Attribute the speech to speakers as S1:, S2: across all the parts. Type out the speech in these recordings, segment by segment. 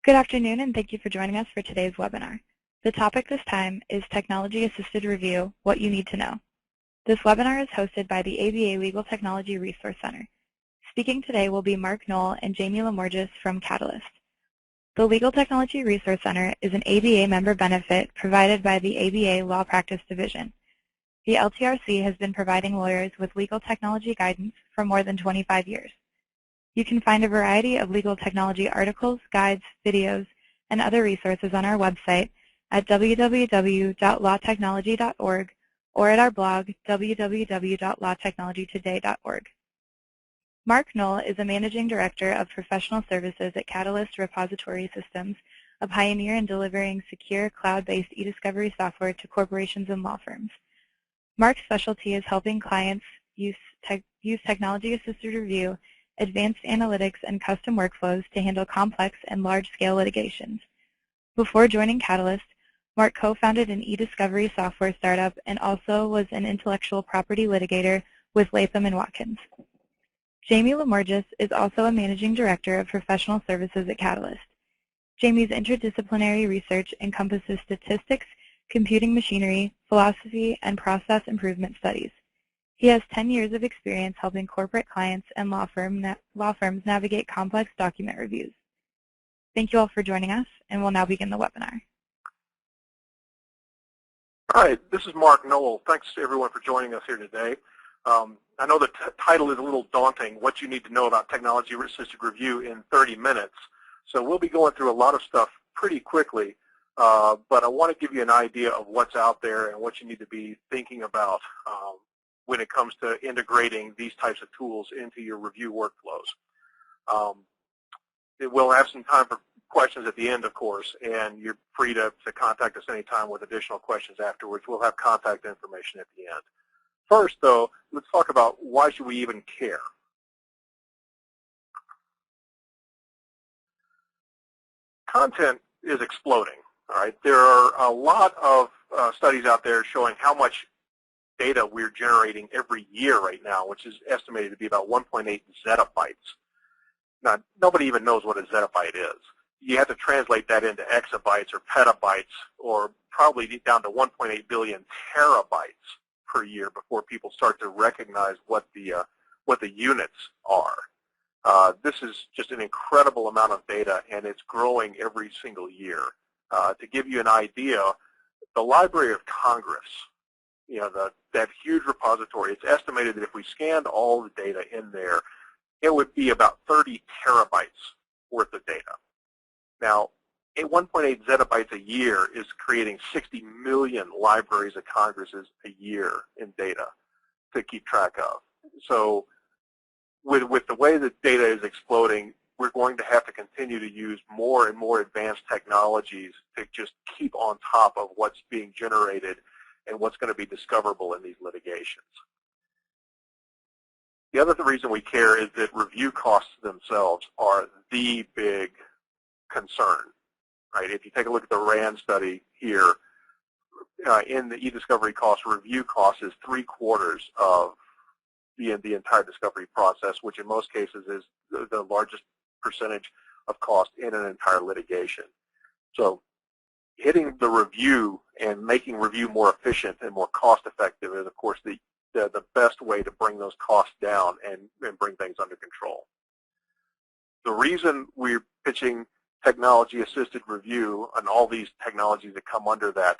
S1: Good afternoon, and thank you for joining us for today's webinar. The topic this time is Technology-Assisted Review, What You Need to Know. This webinar is hosted by the ABA Legal Technology Resource Center. Speaking today will be Mark Knoll and Jamie Lamorgis from Catalyst. The Legal Technology Resource Center is an ABA member benefit provided by the ABA Law Practice Division. The LTRC has been providing lawyers with legal technology guidance for more than 25 years. You can find a variety of legal technology articles, guides, videos, and other resources on our website at www.lawtechnology.org or at our blog, www.lawtechnologytoday.org. Mark Knoll is a Managing Director of Professional Services at Catalyst Repository Systems, a pioneer in delivering secure cloud-based e-discovery software to corporations and law firms. Mark's specialty is helping clients use technology-assisted review, advanced analytics, and custom workflows to handle complex and large-scale litigations. Before joining Catalyst, Mark co-founded an e-discovery software startup and also was an intellectual property litigator with Latham & Watkins. Jamie Lamorgis is also a Managing Director of Professional Services at Catalyst. Jamie's interdisciplinary research encompasses statistics, computing machinery, philosophy, and process improvement studies. He has 10 years of experience helping corporate clients and law firms navigate complex document reviews. Thank you all for joining us, and we'll now begin the webinar.
S2: Hi, this is Mark Knoll. Thanks to everyone for joining us here today. I know the title is a little daunting, what you need to know about technology-assisted review in 30 minutes. So we'll be going through a lot of stuff pretty quickly, but I want to give you an idea of what's out there and what you need to be thinking about when it comes to integrating these types of tools into your review workflows. We'll have some time for questions at the end, of course, and you're free to contact us anytime with additional questions afterwards. We'll have contact information at the end. First, though, let's talk about why should we even care. Content is exploding, all right? There are a lot of studies out there showing how much data we're generating every year right now, which is estimated to be about 1.8 zettabytes. Now, nobody even knows what a zettabyte is. You have to translate that into exabytes or petabytes, or probably down to 1.8 billion terabytes per year before people start to recognize what the units are. This is just an incredible amount of data, and it's growing every single year. To give you an idea, the Library of Congress, you know, that huge repository, it's estimated that if we scanned all the data in there, it would be about 30 terabytes worth of data. Now, 1.8 zettabytes a year is creating 60 million libraries of Congresses a year in data to keep track of. So with the way that data is exploding, we're going to have to continue to use more and more advanced technologies to just keep on top of what's being generated and what's going to be discoverable in these litigations. The other reason we care is that review costs themselves are the big concern, right? If you take a look at the RAND study here, in the e-discovery cost, review cost is 3/4 of the entire discovery process, which in most cases is the largest percentage of cost in an entire litigation. So hitting the review and making review more efficient and more cost-effective is, of course, the best way to bring those costs down and bring things under control. The reason we're pitching technology-assisted review and all these technologies that come under that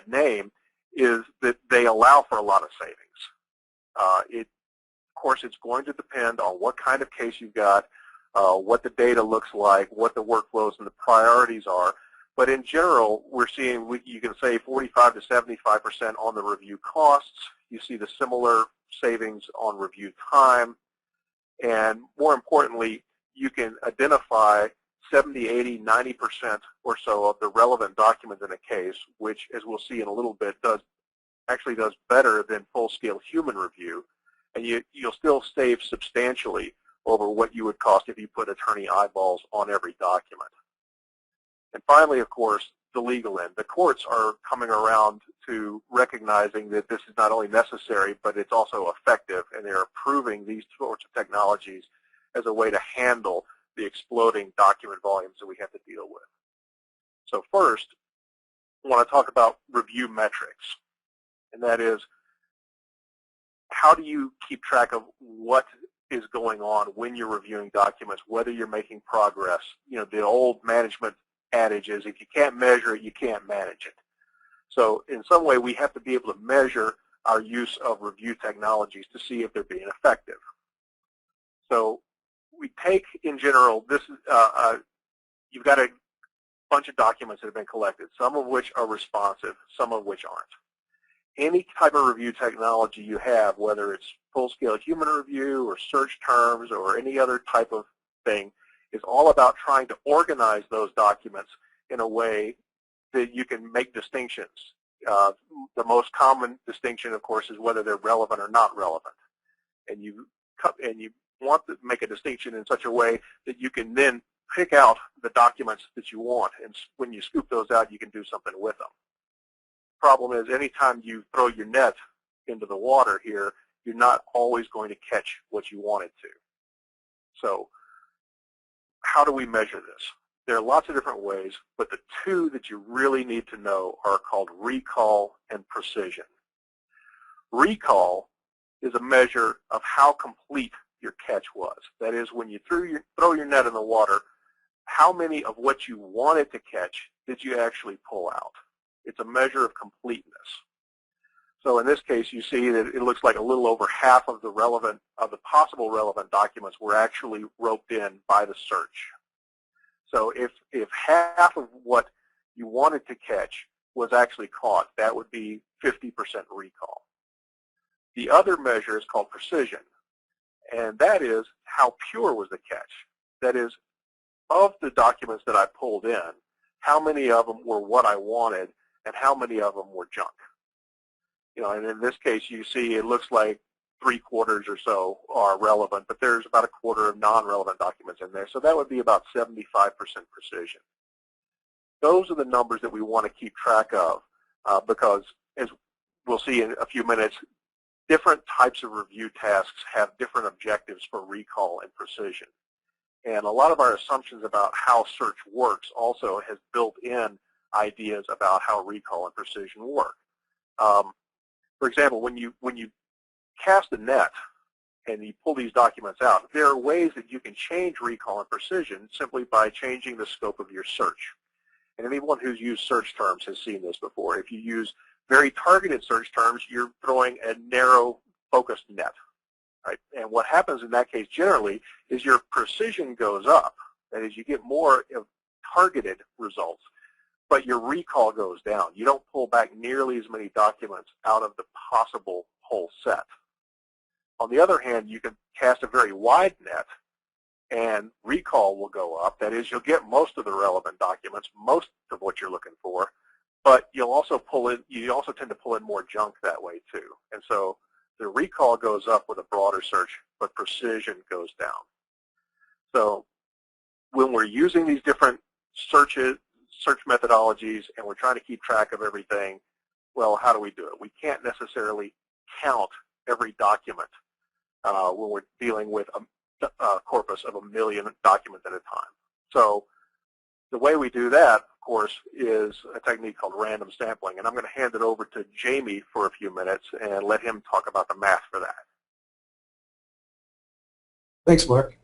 S2: name is that they allow for a lot of savings. Of course, it's going to depend on what kind of case you've got, what the data looks like, what the workflows and the priorities are. But in general, we're seeing you can save 45 to 75% on the review costs. You see the similar savings on review time. And more importantly, you can identify 70, 80, 90% or so of the relevant documents in a case, which, as we'll see in a little bit, actually does better than full-scale human review. And you'll still save substantially over what you would cost if you put attorney eyeballs on every document. And finally, of course, the legal end. The courts are coming around to recognizing that this is not only necessary, but it's also effective, and they're approving these sorts of technologies as a way to handle the exploding document volumes that we have to deal with. So first, I want to talk about review metrics, and that is, how do you keep track of what is going on when you're reviewing documents, whether you're making progress? You know, the old management adage is, if you can't measure it, you can't manage it. So in some way, we have to be able to measure our use of review technologies to see if they're being effective. So we take, in general, this you've got a bunch of documents that have been collected, some of which are responsive, some of which aren't. Any type of review technology you have, whether it's full-scale human review or search terms or any other type of thing, is all about trying to organize those documents in a way that you can make distinctions. The most common distinction, of course, is whether they're relevant or not relevant. And you want to make a distinction in such a way that you can then pick out the documents that you want, and when you scoop those out, you can do something with them. The problem is, anytime you throw your net into the water here, you're not always going to catch what you wanted to. So how do we measure this? There are lots of different ways, but the two that you really need to know are called recall and precision. Recall is a measure of how complete your catch was. That is, when you throw your net in the water, how many of what you wanted to catch did you actually pull out? It's a measure of completeness. So in this case, you see that it looks like a little over half of the possible relevant documents were actually roped in by the search. So if half of what you wanted to catch was actually caught, that would be 50% recall. The other measure is called precision, and that is how pure was the catch. That is, of the documents that I pulled in, how many of them were what I wanted and how many of them were junk. You know, and in this case, you see it looks like 3/4 or so are relevant, but there's about 1/4 of non-relevant documents in there, so that would be about 75% precision. Those are the numbers that we want to keep track of because, as we'll see in a few minutes, different types of review tasks have different objectives for recall and precision. And a lot of our assumptions about how search works also has built in ideas about how recall and precision work. For example, when you cast a net and you pull these documents out, there are ways that you can change recall and precision simply by changing the scope of your search. And anyone who's used search terms has seen this before. If you use very targeted search terms, you're throwing a narrow, focused net. Right? And what happens in that case generally is your precision goes up. That is, you get more of targeted results, but your recall goes down. You don't pull back nearly as many documents out of the possible whole set. On the other hand, you can cast a very wide net and recall will go up. That is, you'll get most of the relevant documents, most of what you're looking for, but you also tend to pull in more junk that way too. And so the recall goes up with a broader search, but precision goes down. So when we're using these different search methodologies and we're trying to keep track of everything, well, how do we do it? We can't necessarily count every document when we're dealing with a corpus of 1 million documents at a time. So the way we do that, of course, is a technique called random sampling. And I'm going to hand it over to Jamie for a few minutes and let him talk about the math for that.
S3: Thanks, Mark.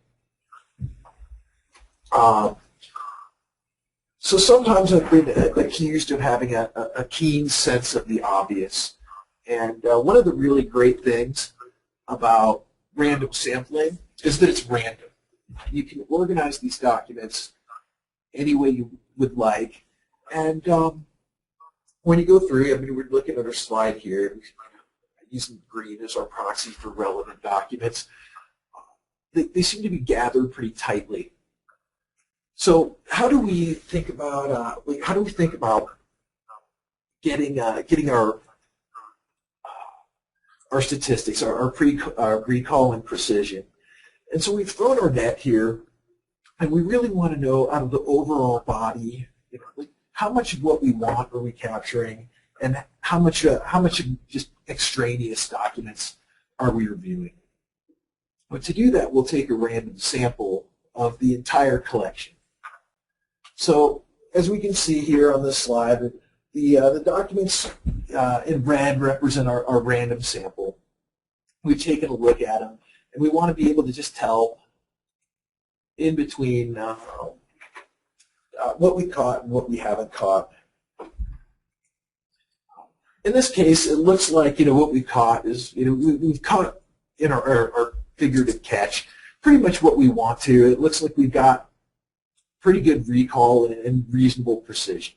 S3: So sometimes I've been accused of having a keen sense of the obvious. And one of the really great things about random sampling is that it's random. You can organize these documents any way you would like. And when you go through, I mean, we're looking at our slide here, using green as our proxy for relevant documents. They seem to be gathered pretty tightly. So how do we think about getting our statistics, our recall and precision? And so we've thrown our net here, and we really want to know out of the overall body, you know, like how much of what we want are we capturing, and how much of just extraneous documents are we reviewing. But to do that, we'll take a random sample of the entire collection. So as we can see here on this slide, the documents in red represent our random sample. We've taken a look at them, and we want to be able to just tell in between what we caught and what we haven't caught. In this case, it looks like what we caught is we've caught in our figurative catch pretty much what we want to. It looks like we've got pretty good recall and reasonable precision.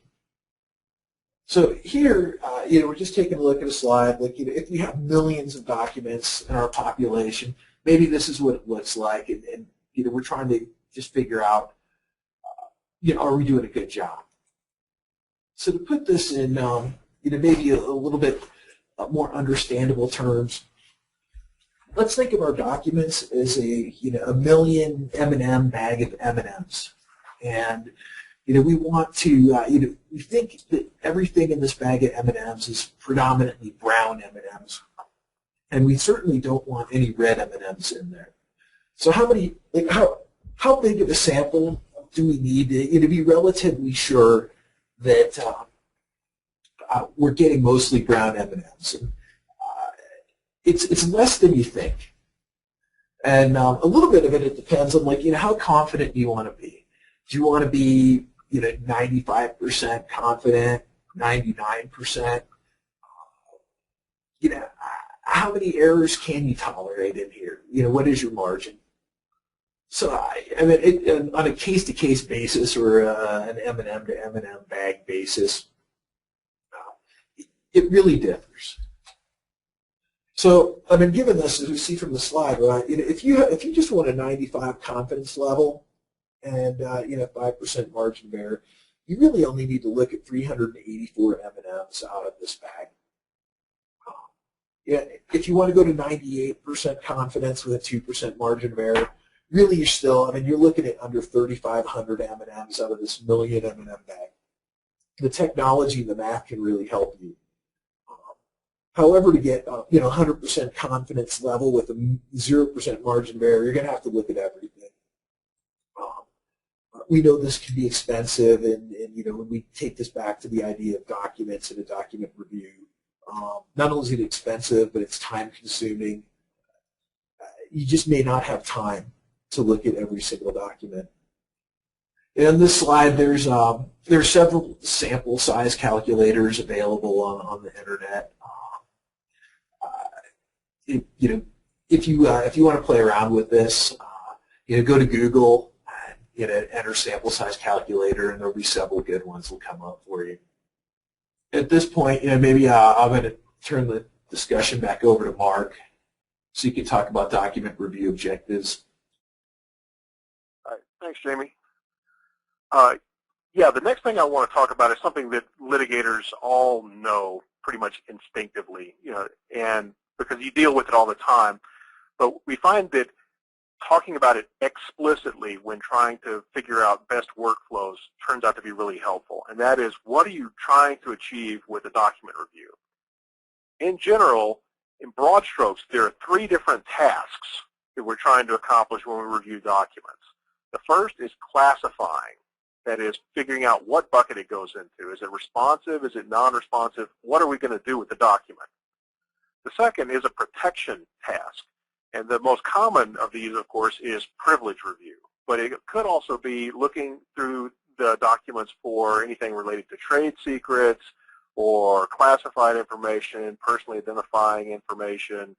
S3: So here, we're just taking a look at a slide. Like, if we have millions of documents in our population, maybe this is what it looks like, and we're trying to just figure out, are we doing a good job? So to put this in, maybe a little bit more understandable terms, let's think of our documents as a million M&M bag of M&Ms, and we want to we think that everything in this bag of M&Ms is predominantly brown M&Ms, and we certainly don't want any red M&Ms in there. So how big of a sample do we need to be relatively sure that we're getting mostly brown M&Ms? And, it's less than you think, and a little bit of it depends on how confident do you want to be. Do you want to be 95% confident, 99%? How many errors can you tolerate in here? What is your margin? So I mean, on a case-to-case basis or an M&M to M&M bag basis, it really differs. So I mean, given this, as we see from the slide, right? If you just want a 95 confidence level and 5% margin of error, you really only need to look at 384 M&Ms out of this bag. If you want to go to 98% confidence with a 2% margin of error, really you're looking at under 3,500 M&Ms out of this million M&M bag. The technology and the math can really help you. However, to get 100% confidence level with a 0% margin of error, you're going to have to look at everything. We know this can be expensive, and when we take this back to the idea of documents and a document review, not only is it expensive, but it's time-consuming. You just may not have time to look at every single document. In this slide, there are several sample size calculators available on the internet. If you want to play around with this, go to Google, enter sample size calculator, and there'll be several good ones that will come up for you. At this point, maybe I'm going to turn the discussion back over to Mark, so you can talk about document review objectives.
S2: All right, thanks, Jamie. Yeah, the next thing I want to talk about is something that litigators all know pretty much instinctively, and because you deal with it all the time. But we find that talking about it explicitly when trying to figure out best workflows turns out to be really helpful. And that is, what are you trying to achieve with a document review? In general, in broad strokes, there are three different tasks that we're trying to accomplish when we review documents. The first is classifying. That is, figuring out what bucket it goes into. Is it responsive? Is it non-responsive? What are we going to do with the document? The second is a protection task. And the most common of these, of course, is privilege review. But it could also be looking through the documents for anything related to trade secrets or classified information, personally identifying information,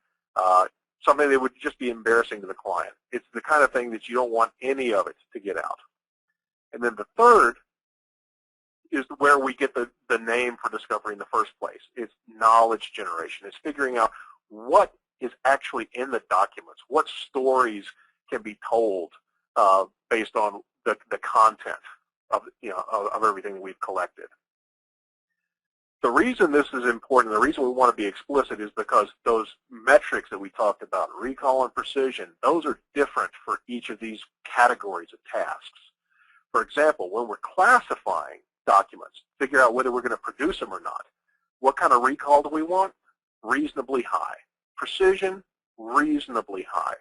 S2: something that would just be embarrassing to the client. It's the kind of thing that you don't want any of it to get out. And then the third is where we get the name for discovery in the first place. It's knowledge generation. It's figuring out what is actually in the documents, what stories can be told based on the content of everything that we've collected. The reason this is important, the reason we want to be explicit, is because those metrics that we talked about, recall and precision, those are different for each of these categories of tasks. For example, when we're classifying documents, figure out whether we're going to produce them or not. What kind of recall do we want? Reasonably high. Precision, reasonably high.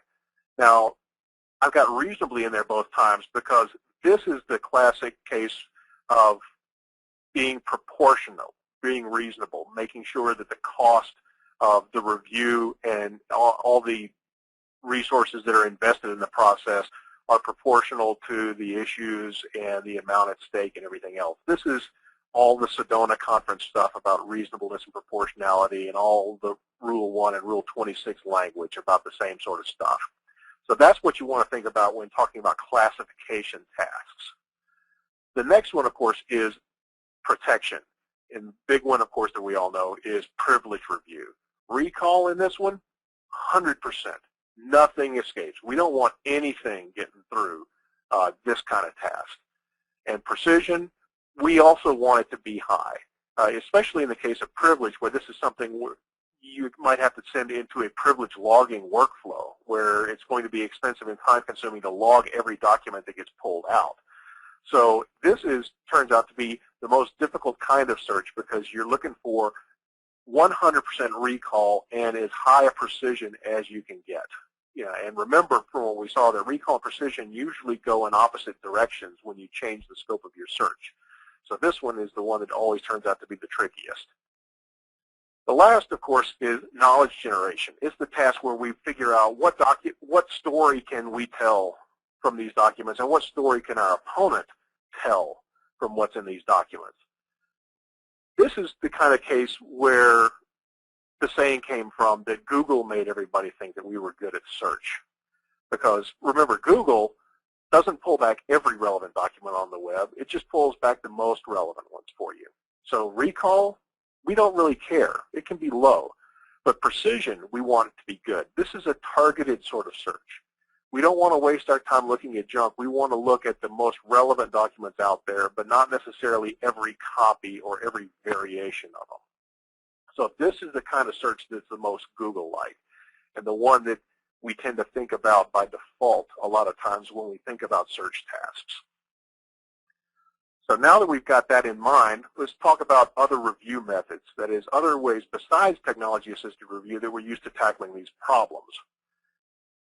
S2: Now, I've got reasonably in there both times because this is the classic case of being proportional, being reasonable, making sure that the cost of the review and all the resources that are invested in the process are proportional to the issues and the amount at stake and everything else. This is all the Sedona conference stuff about reasonableness and proportionality and all the Rule 1 and Rule 26 language about the same sort of stuff. So that's what you want to think about when talking about classification tasks. The next one, of course, is protection. And the big one, of course, that we all know is privilege review. Recall in this one, 100%. Nothing escapes. We don't want anything getting through this kind of task. And precision, we also want it to be high, especially in the case of privilege, where this is something where you might have to send into a privilege logging workflow where it's going to be expensive and time-consuming to log every document that gets pulled out. So this turns out to be the most difficult kind of search because you're looking for 100% recall and as high a precision as you can get. Yeah, and remember from what we saw that recall and precision usually go in opposite directions when you change the scope of your search. So this one is the one that always turns out to be the trickiest. The last, of course, is knowledge generation. It's the task where we figure out what story can we tell from these documents and what story can our opponent tell from what's in these documents. This is the kind of case where the saying came from that Google made everybody think that we were good at search. Because remember, Google doesn't pull back every relevant document on the web. It just pulls back the most relevant ones for you. So recall, we don't really care. It can be low. But precision, we want it to be good. This is a targeted sort of search. We don't want to waste our time looking at junk. We want to look at the most relevant documents out there, but not necessarily every copy or every variation of them. So this is the kind of search that's the most Google-like, and the one that we tend to think about by default a lot of times when we think about search tasks. So now that we've got that in mind, let's talk about other review methods, that is, other ways besides technology-assisted review that we're used to tackling these problems.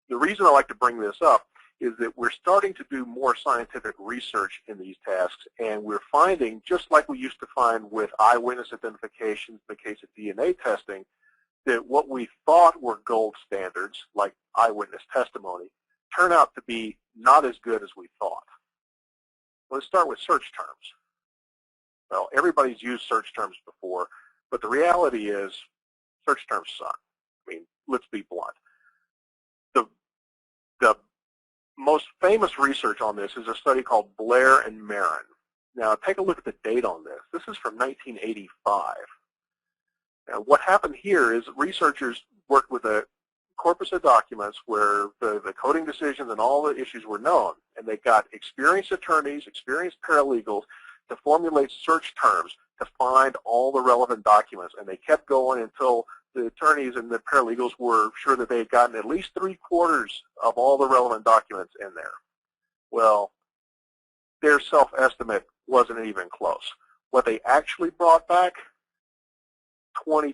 S2: The reason I like to bring this up is that we're starting to do more scientific research in these tasks, and we're finding, just like we used to find with eyewitness identifications in the case of DNA testing, that what we thought were gold standards, like eyewitness testimony, turn out to be not as good as we thought. Let's start with search terms. Well, everybody's used search terms before, but the reality is search terms suck. I mean, let's be blunt. The most famous research on this is a study called Blair and Marin. Now, take a look at the date on this. This is from 1985. Now, what happened here is researchers worked with a corpus of documents where the coding decisions and all the issues were known, and they got experienced attorneys, experienced paralegals to formulate search terms to find all the relevant documents, and they kept going until the attorneys and the paralegals were sure that they had gotten at least 3/4 of all the relevant documents in there. Well, their self-estimate wasn't even close. What they actually brought back, 20%.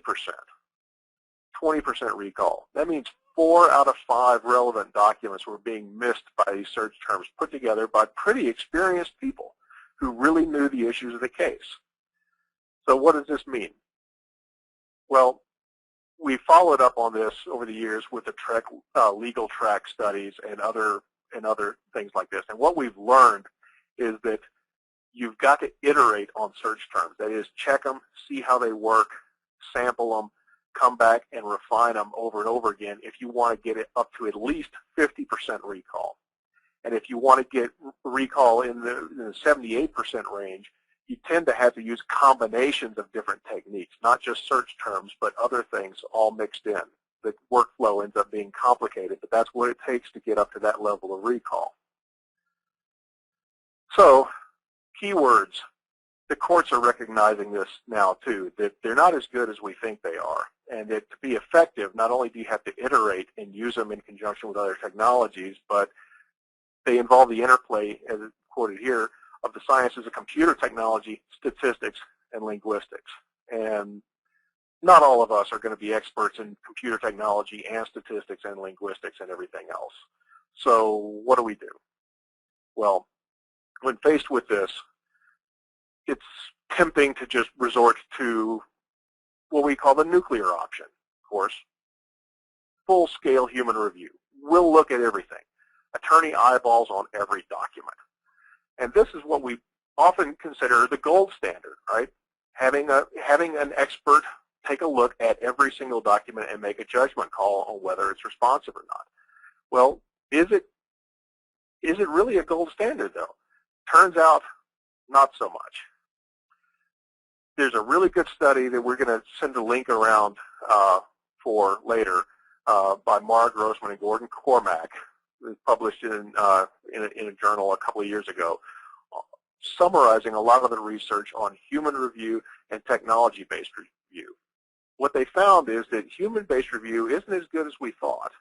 S2: 20% recall. That means 4 out of 5 relevant documents were being missed by these search terms put together by pretty experienced people who really knew the issues of the case. So what does this mean? Well, we followed up on this over the years with the legal track studies and other things like this. And what we've learned is that you've got to iterate on search terms. That is, check them, see how they work, sample them, come back and refine them over and over again if you want to get it up to at least 50% recall. And if you want to get recall in the 78% range, you tend to have to use combinations of different techniques, not just search terms, but other things all mixed in. The workflow ends up being complicated, but that's what it takes to get up to that level of recall. So, keywords. The courts are recognizing this now, too, that they're not as good as we think they are. And that to be effective, not only do you have to iterate and use them in conjunction with other technologies, but they involve the interplay, as quoted here, of the sciences of computer technology, statistics, and linguistics. And not all of us are going to be experts in computer technology and statistics and linguistics and everything else. So what do we do? Well, when faced with this, it's tempting to just resort to what we call the nuclear option, of course. Full-scale human review. We'll look at everything. Attorney eyeballs on every document. And this is what we often consider the gold standard, right? Having an expert take a look at every single document and make a judgment call on whether it's responsive or not. Well, is it really a gold standard, though? Turns out, not so much. There's a really good study that we're going to send a link around for later by Mara Grossman and Gordon Cormack. It was published in a journal a couple of years ago, summarizing a lot of the research on human review and technology-based review. What they found is that human-based review isn't as good as we thought.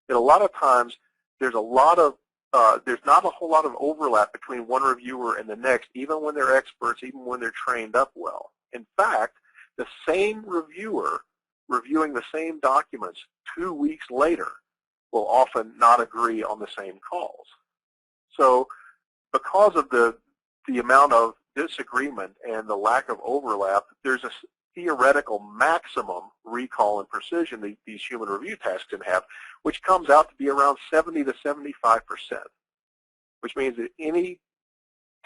S2: That a lot of times there's not a whole lot of overlap between one reviewer and the next, even when they're experts, even when they're trained up well. In fact, the same reviewer reviewing the same documents 2 weeks later will often not agree on the same calls. So because of the amount of disagreement and the lack of overlap, there's a theoretical maximum recall and precision that these human review tasks can have, which comes out to be around 70 to 75%, which means that any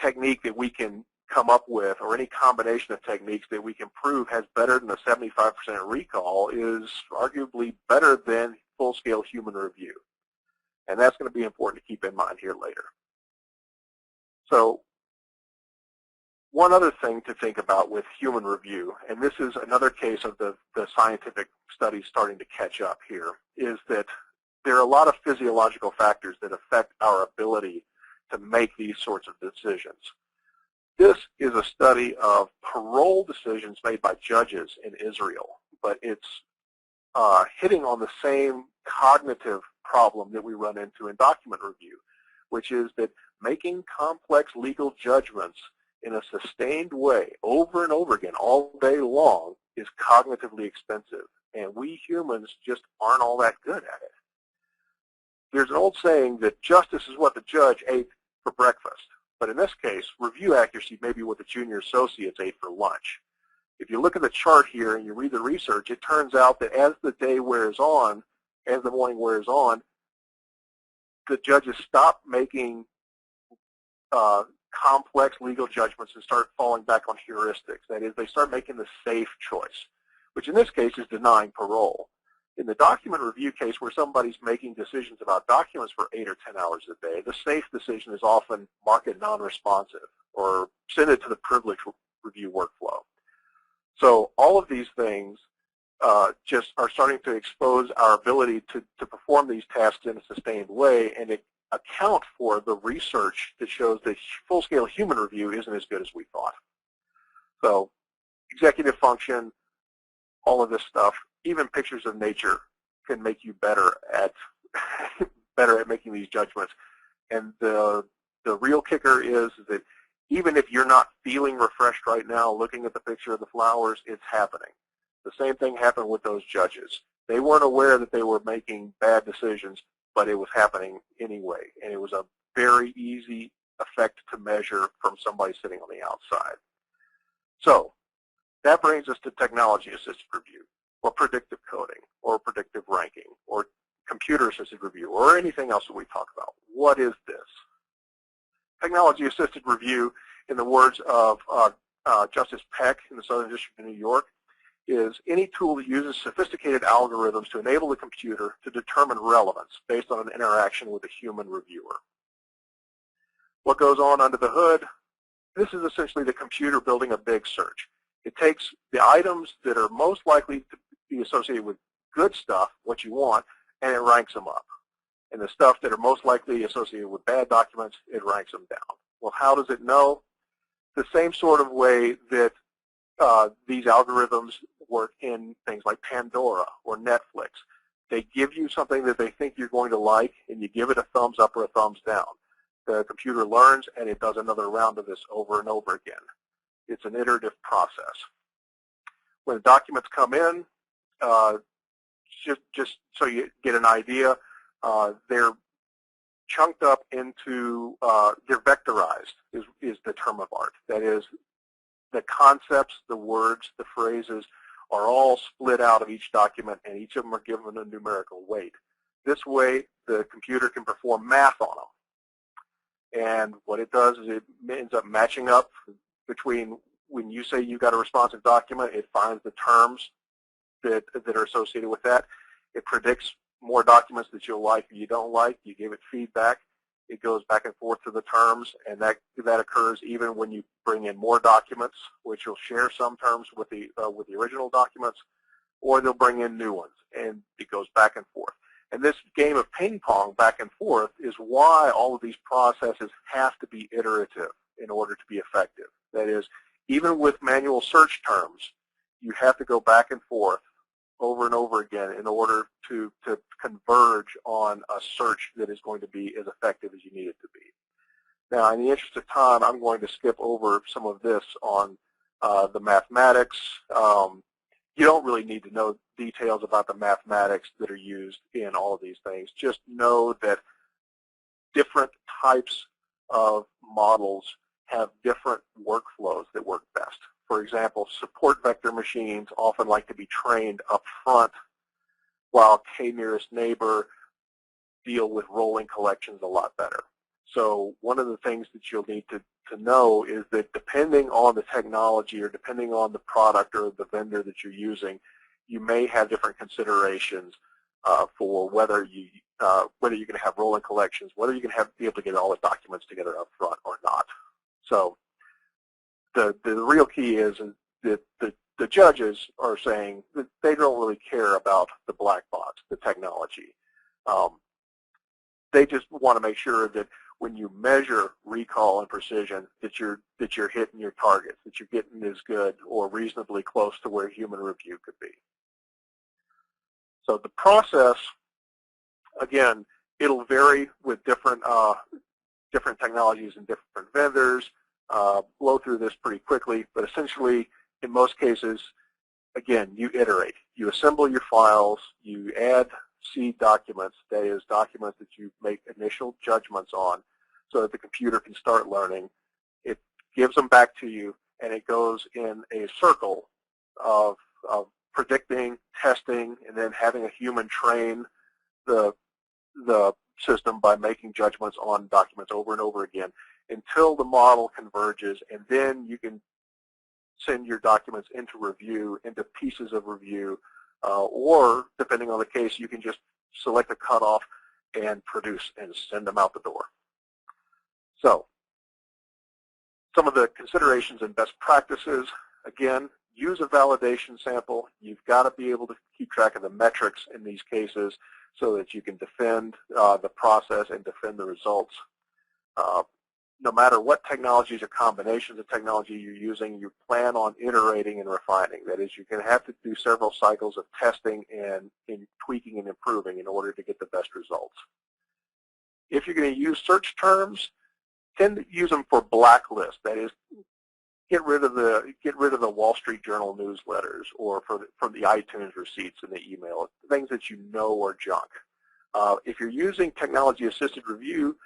S2: technique that we can come up with or any combination of techniques that we can prove has better than a 75% recall is arguably better than full-scale human review. And that's going to be important to keep in mind here later. So one other thing to think about with human review, and this is another case of the scientific studies starting to catch up here, is that there are a lot of physiological factors that affect our ability to make these sorts of decisions. This is a study of parole decisions made by judges in Israel, but it's hitting on the same cognitive problem that we run into in document review, which is that making complex legal judgments in a sustained way over and over again all day long is cognitively expensive, and we humans just aren't all that good at it. There's an old saying that justice is what the judge ate for breakfast, but in this case, review accuracy may be what the junior associates ate for lunch. If you look at the chart here and you read the research, it turns out that as the day wears on, as the morning wears on, the judges stop making complex legal judgments and start falling back on heuristics. That is, they start making the safe choice, which in this case is denying parole. In the document review case where somebody's making decisions about documents for 8 or 10 hours a day, the safe decision is often mark it non-responsive or send it to the privilege review workflow. So all of these things just are starting to expose our ability to perform these tasks in a sustained way and account for the research that shows that full-scale human review isn't as good as we thought. So executive function, all of this stuff, even pictures of nature can make you better at making these judgments. And the real kicker is that even if you're not feeling refreshed right now, looking at the picture of the flowers, it's happening. The same thing happened with those judges. They weren't aware that they were making bad decisions, but it was happening anyway. And it was a very easy effect to measure from somebody sitting on the outside. So that brings us to technology-assisted review, or predictive coding, or predictive ranking, or computer-assisted review, or anything else that we talk about. What is this? Technology-assisted review, in the words of Justice Peck in the Southern District of New York, is any tool that uses sophisticated algorithms to enable the computer to determine relevance based on an interaction with a human reviewer. What goes on under the hood? This is essentially the computer building a big search. It takes the items that are most likely to be associated with good stuff, what you want, and it ranks them up. And the stuff that are most likely associated with bad documents, it ranks them down. Well, how does it know? The same sort of way that these algorithms work in things like Pandora or Netflix. They give you something that they think you're going to like, and you give it a thumbs up or a thumbs down. The computer learns, and it does another round of this over and over again. It's an iterative process. When the documents come in, just so you get an idea, they're chunked up into, they're vectorized is the term of art. That is, the concepts, the words, the phrases are all split out of each document, and each of them are given a numerical weight. This way, the computer can perform math on them. And what it does is it ends up matching up between when you say you got a responsive document, it finds the terms that are associated with that. It predicts more documents that you'll like or you don't like. You give it feedback. It goes back and forth to the terms, and that occurs even when you bring in more documents, which will share some terms with the original documents, or they'll bring in new ones, and it goes back and forth. And this game of ping pong back and forth is why all of these processes have to be iterative in order to be effective. That is, even with manual search terms, you have to go back and forth over and over again in order to converge on a search that is going to be as effective as you need it to be. Now, in the interest of time, I'm going to skip over some of this on the mathematics. You don't really need to know details about the mathematics that are used in all of these things. Just know that different types of models have different workflows that work best. For example, support vector machines often like to be trained up front, while k-nearest neighbor deal with rolling collections a lot better. So one of the things that you'll need to know is that depending on the technology or depending on the product or the vendor that you're using, you may have different considerations for whether you're going to have rolling collections, whether you're going to be able to get all the documents together up front or not. So the real key is that the judges are saying that they don't really care about the black box, the technology. They just want to make sure that when you measure recall and precision, that you're hitting your targets, that you're getting as good or reasonably close to where human review could be. So the process, again, it'll vary with different technologies and different vendors. Blow through this pretty quickly, but essentially, in most cases, again, you iterate. You assemble your files, you add seed documents, that is, documents that you make initial judgments on so that the computer can start learning. It gives them back to you, and it goes in a circle of predicting, testing, and then having a human train the system by making judgments on documents over and over again until the model converges, and then you can send your documents into review, into pieces of review, or depending on the case, you can just select a cutoff and produce and send them out the door. So some of the considerations and best practices, again, use a validation sample. You've got to be able to keep track of the metrics in these cases so that you can defend the process and defend the results. No matter what technologies or combinations of technology you're using, you plan on iterating and refining. That is, you're going to have to do several cycles of testing and tweaking and improving in order to get the best results. If you're going to use search terms, tend to use them for blacklist. That is, get rid of the Wall Street Journal newsletters or from the iTunes receipts in the email, things that you know are junk. If you're using technology-assisted review,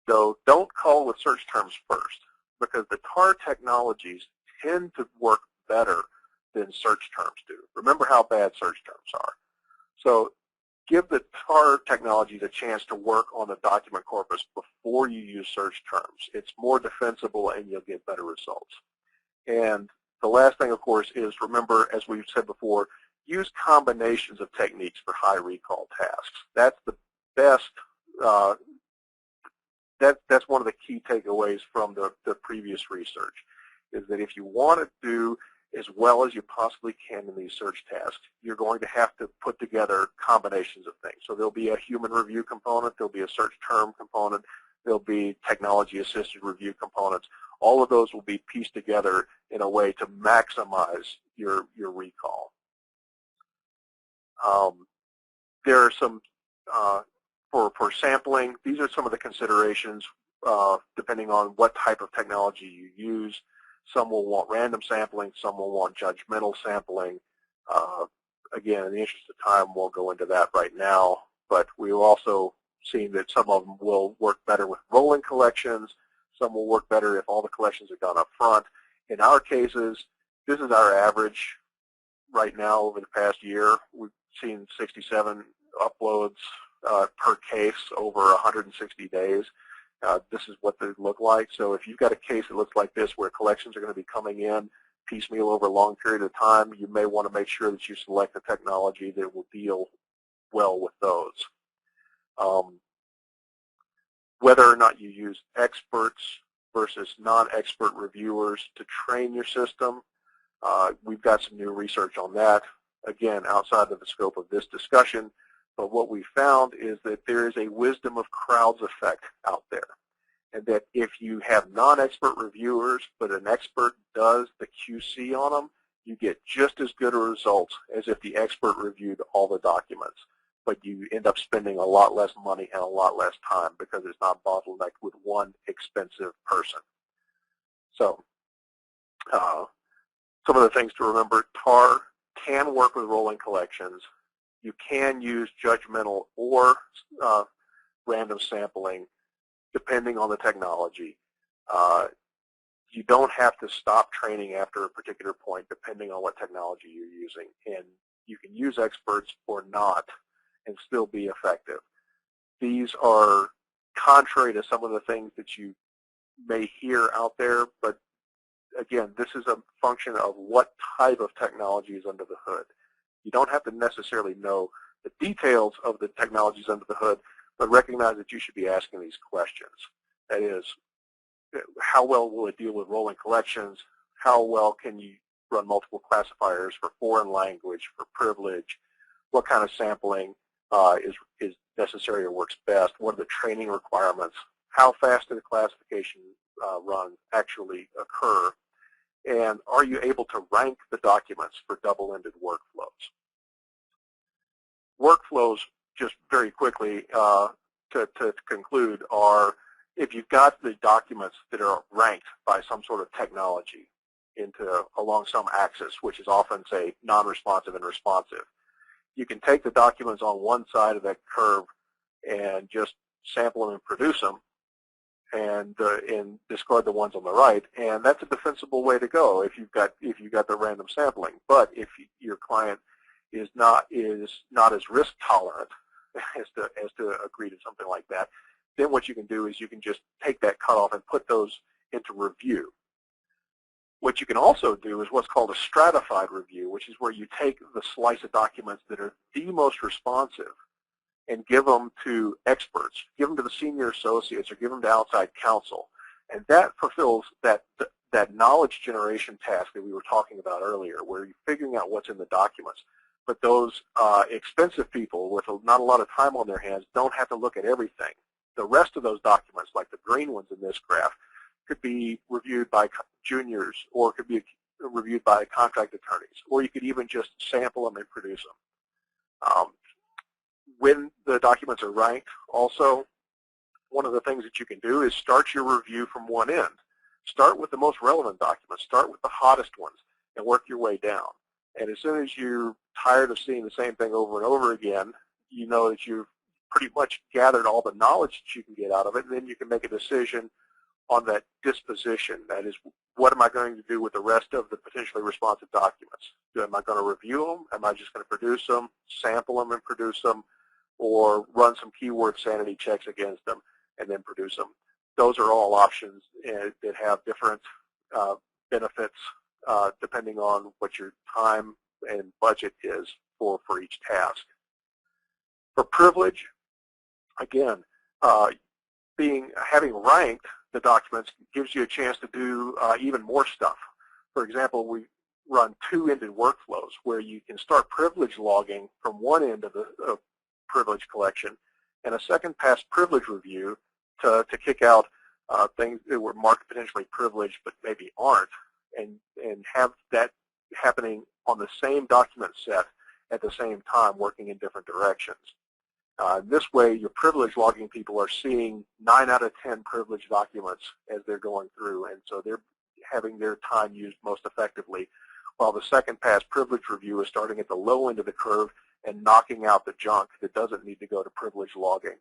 S2: though, don't call with search terms first, because the TAR technologies tend to work better than search terms do. Remember how bad search terms are. So give the TAR technologies a chance to work on the document corpus before you use search terms. It's more defensible and you'll get better results. And the last thing, of course, is remember, as we've said before, use combinations of techniques for high recall tasks. That's the best that's one of the key takeaways from the previous research, is that if you want to do as well as you possibly can in these search tasks, you're going to have to put together combinations of things. So there'll be a human review component, there'll be a search term component, there'll be technology-assisted review components. All of those will be pieced together in a way to maximize your recall. There are some for sampling, these are some of the considerations depending on what type of technology you use. Some will want random sampling, some will want judgmental sampling. Again, in the interest of time, we'll go into that right now, but we will also seen that some of them will work better with rolling collections. Some will work better if all the collections are done up front. In our cases, this is our average right now over the past year. We've seen 67 uploads per case over 160 days. This is what they look like. So if you've got a case that looks like this where collections are going to be coming in piecemeal over a long period of time, you may want to make sure that you select a technology that will deal well with those. Whether or not you use experts versus non-expert reviewers to train your system, we've got some new research on that, again, outside of the scope of this discussion. But what we found is that there is a wisdom of crowds effect out there, and that if you have non-expert reviewers but an expert does the QC on them, you get just as good a result as if the expert reviewed all the documents. But you end up spending a lot less money and a lot less time because it's not bottlenecked with one expensive person. So some of the things to remember: TAR can work with rolling collections. You can use judgmental or random sampling depending on the technology. You don't have to stop training after a particular point depending on what technology you're using. And you can use experts or not and still be effective. These are contrary to some of the things that you may hear out there, but again, this is a function of what type of technology is under the hood. You don't have to necessarily know the details of the technologies under the hood, but recognize that you should be asking these questions. That is, how well will it deal with rolling collections? How well can you run multiple classifiers for foreign language, for privilege? What kind of sampling is necessary or works best? What are the training requirements? How fast do the classification runs actually occur? And are you able to rank the documents for double-ended workflows? Workflows, just very quickly to conclude, are if you've got the documents that are ranked by some sort of technology along some axis, which is often, say, non-responsive and responsive, you can take the documents on one side of that curve and just sample them and produce them, and discard the ones on the right, and that's a defensible way to go if you've got the random sampling. But if your client is not as risk tolerant as to agree to something like that, then what you can do is you can just take that cutoff and put those into review. What you can also do is what's called a stratified review, which is where you take the slice of documents that are the most responsive and give them to experts, give them to the senior associates, or give them to outside counsel. And that fulfills that knowledge generation task that we were talking about earlier, where you're figuring out what's in the documents. But those expensive people with not a lot of time on their hands don't have to look at everything. The rest of those documents, like the green ones in this graph, could be reviewed by juniors, or could be reviewed by contract attorneys, or you could even just sample them and produce them. When the documents are ranked, also, one of the things that you can do is start your review from one end. Start with the most relevant documents. Start with the hottest ones and work your way down. And as soon as you're tired of seeing the same thing over and over again, you know that you've pretty much gathered all the knowledge that you can get out of it, and then you can make a decision on that disposition. That is, what am I going to do with the rest of the potentially responsive documents? Am I going to review them? Am I just going to produce them, sample them and produce them, or run some keyword sanity checks against them and then produce them? Those are all options that have different benefits depending on what your time and budget is for each task. For privilege, again, having ranked the documents gives you a chance to do even more stuff. For example, we run two-ended workflows where you can start privilege logging from one end of the privilege collection and a second pass privilege review to kick out things that were marked potentially privileged but maybe aren't, and have that happening on the same document set at the same time, working in different directions. This way, your privilege logging people are seeing 9 out of 10 privileged documents as they're going through, and so they're having their time used most effectively, while the second pass privilege review is starting at the low end of the curve and knocking out the junk that doesn't need to go to privilege logging.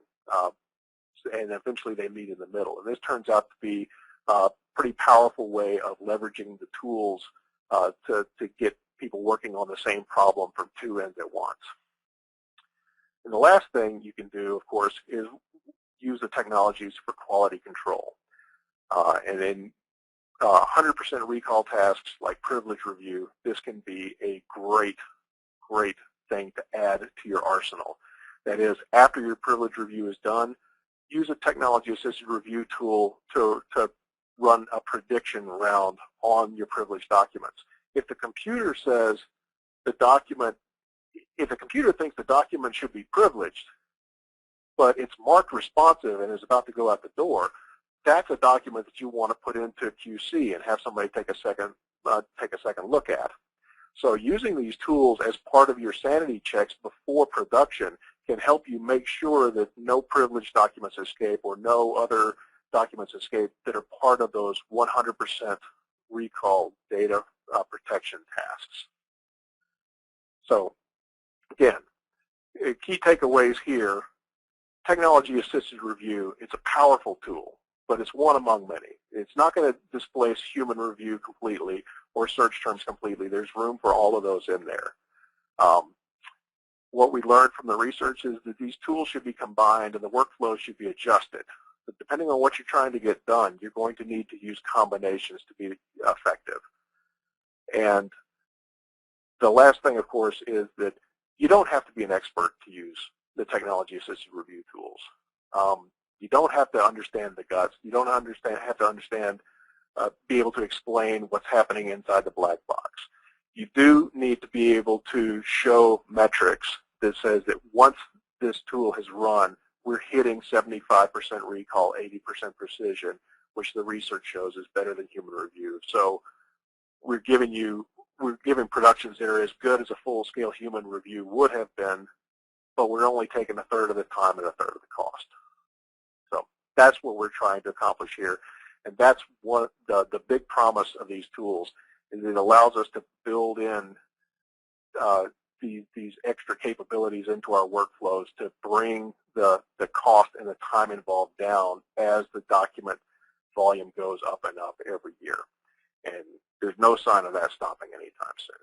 S2: And eventually they meet in the middle. And this turns out to be a pretty powerful way of leveraging the tools to get people working on the same problem from two ends at once. And the last thing you can do, of course, is use the technologies for quality control. And in 100% recall tasks like privilege review, this can be a great thing to add to your arsenal. That is, after your privilege review is done, use a technology-assisted review tool to run a prediction round on your privileged documents. If the computer says the document, if the computer thinks the document should be privileged, but it's marked responsive and is about to go out the door, that's a document that you want to put into QC and have somebody take a second look at. So using these tools as part of your sanity checks before production can help you make sure that no privileged documents escape or no other documents escape that are part of those 100% recall data protection tasks. So again, key takeaways here, technology-assisted review, it's a powerful tool, but it's one among many. It's not going to displace human review completely or search terms completely. There's room for all of those in there. What we learned from the research is that these tools should be combined and the workflows should be adjusted. But depending on what you're trying to get done, you're going to need to use combinations to be effective. And the last thing, of course, is that you don't have to be an expert to use the technology-assisted review tools. You don't have to understand the guts. You don't have to understand, be able to explain what's happening inside the black box. You do need to be able to show metrics that says that once this tool has run, we're hitting 75% recall, 80% precision, which the research shows is better than human review. So we're giving productions that are as good as a full-scale human review would have been, but we're only taking a third of the time and a third of the cost. So that's what we're trying to accomplish here, and that's what the big promise of these tools is. It allows us to build in these extra capabilities into our workflows to bring the cost and the time involved down as the document volume goes up and up every year. And there's no sign of that stopping anytime soon.